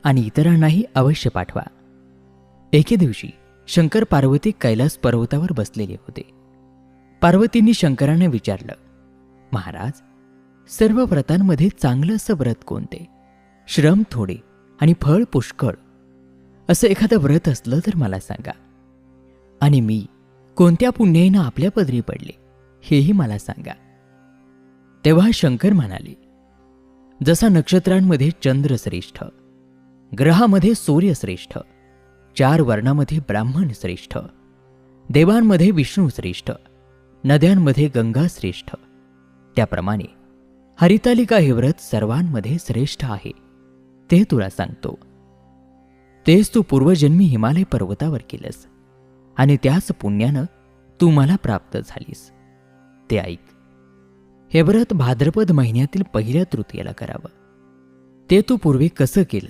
आणि इतरांनाही अवश्य पाठवा. एके दिवशी शंकर पार्वती कैलास पर्वतावर बसलेले होते. पार्वतींनी शंकरांना विचारलं, महाराज, सर्व व्रतांमध्ये चांगलं असं व्रत कोणते? श्रम थोडे आणि फळ पुष्कळ असं एखादं व्रत असलं तर मला सांगा. आणि मी कोणत्या पुण्याईनं आपल्या पदरी पडले हेही मला सांगा. तेव्हा शंकर म्हणाले, जसा नक्षत्रांमध्ये चंद्र श्रेष्ठ, ग्रहामध्ये सूर्य श्रेष्ठ, 4 वर्णामध्ये ब्राह्मण श्रेष्ठ, देवांमध्ये विष्णू श्रेष्ठ, नद्यांमध्ये गंगा श्रेष्ठ, त्याप्रमाणे हरितालिका हे व्रत सर्वांमध्ये श्रेष्ठ आहे. ते तुला सांगतो. तेच तू पूर्वजन्मी हिमालय पर्वतावर केलंस आणि त्याच पुण्यानं तू मला प्राप्त झालीस. ते ऐक. हे व्रत भाद्रपद महिन्यातील पहिल्या तृतीयेला करावं. ते तू पूर्वी कसं केलंस